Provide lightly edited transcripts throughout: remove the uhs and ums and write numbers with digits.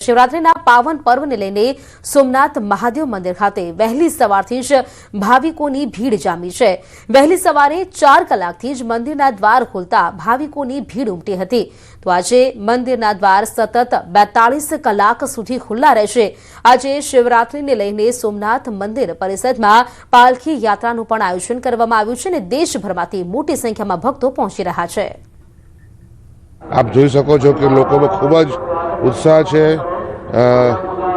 શિવરાત્રીના પાવન પર્વને લઈને સોમનાથ મહાદેવ મંદિર ખાતે વહેલી સવારથી જ ભાવિકોની ભીડ જામી છે। વહેલી સવારે 4 કલાકથી જ મંદિરના દ્વાર ખોલતા ભાવિકોની ભીડ ઉમટી હતી। તો આજે મંદિરના દ્વાર સતત 42 કલાક સુધી ખુલ્લા રહેશે। આજે શિવરાત્રીને લઈને સોમનાથ મંદિર પરિસરમાં પાલખી યાત્રાનું પણ આયોજન કરવામાં આવ્યું છે અને દેશભરમાંથી મોટી સંખ્યામાં ભક્તો પહોંચી રહ્યા છે। આપ જોઈ શકો છો કે લોકોમાં ખૂબ જ ઉત્સાહ છે।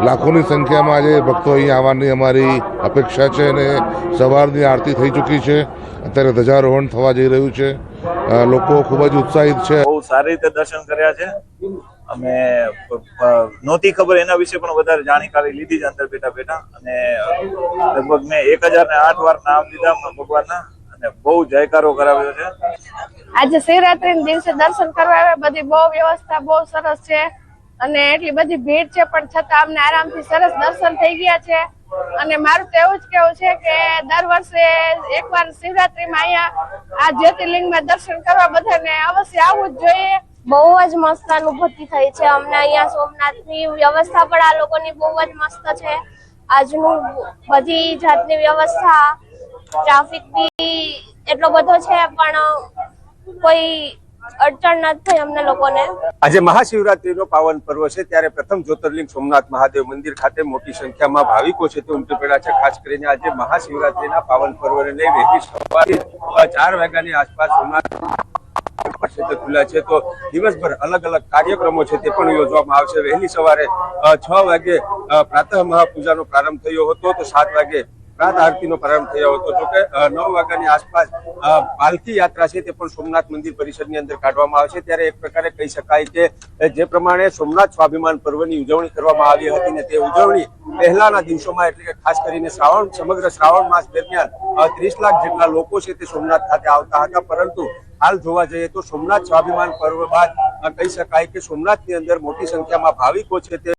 લાખોની સંખ્યામાં આજે ભક્તો અહીં આવવાની અમારી અપેક્ષા છે અને સવારની આરતી થઈ ચૂકી છે। અત્યારે ધ્વજારોહણ થવા જઈ રહ્યું છે। લોકો ખૂબ જ ઉત્સાહિત છે। બહુ સારી રીતે દર્શન કર્યા છે। અમે નહોતી ખબર એના વિશે પણ વધારે જાણકારી લીધી છે અંદર બેઠા અને લગભગ મેં 1008 વાર નામ લીધા ભગવાનના અને બહુ જયકારો કરાવ્યો છે। આજે શિવરાત્રીના દિવસે દર્શન કરવા આવે બધી બહુ વ્યવસ્થા બહુ સરસ છે અને એટલી બધી ભીડ છે પણ છતાં અમને આરામથી સરસ દર્શન થઈ ગયા છે અને મારું તો એવું જ કેવું છે કે દર વર્ષે એકવાર શિવરાત્રીમાં અહીંયા આ જ્યોતિર્લિંગમાં દર્શન કરવા બધાને અવશ્ય આવવું જ જોઈએ। બહુ જ મસ્ત અનુભૂતિ થઈ છે અમને। અહીંયા સોમનાથની વ્યવસ્થા પણ આ લોકોની બહુ જ મસ્ત છે। આજનું બધી જાતની વ્યવસ્થા ટ્રાફિક બી એટલો બધો છે પણ કોઈ અડચણ નથી થઈ અમને લોકોને। આજે મહાશિવરાત્રીનો પાવન પર્વ છે ત્યારે પ્રથમ જ્યોતિર્લિંગ સોમનાથ મહાદેવ મંદિર ખાતે મોટી સંખ્યામાં ભાવિકો છે તે ઉમટી પડ્યા છે। ખાસ કરીને આજે મહાશિવરાત્રીના પાવન પર્વને લઈ વહેલી સવારે 4 વાગ્યાની આસપાસ સોમનાથ ખુલ્લા છે તો દિવસભર અલગ અલગ કાર્યક્રમો છે તે પણ યોજવામાં આવશે। વહેલી સવારે 6 વાગે પ્રાતઃ મહાપૂજાનો પ્રારંભ થયો હતો તો 7 વાગે રાત આરતીનો પ્રારંભ થયો હતો। જોકે 9 વાગ્યાની આસપાસ પાલખી યાત્રા છે તે પણ સોમનાથ મંદિર પરિસરની અંદર કાઢવામાં આવશે। ત્યારે એક પ્રકારે કહી શકાય કે જે પ્રમાણે સોમનાથ સ્વાભિમાન પર્વની ઉજવણી કરવામાં આવી હતી ને તે ઉજવણી પહેલાના દિવસોમાં એટલે કે ખાસ કરીને સમગ્ર શ્રાવણ માસ દરમિયાન 30 લાખ જેટલા લોકો છે તે સોમનાથ ખાતે આવતા હતા, પરંતુ હાલ જોવા જઈએ તો સોમનાથ સ્વાભિમાન પર્વ બાદ કહી શકાય કે સોમનાથની અંદર મોટી સંખ્યામાં ભાવિકો છે તે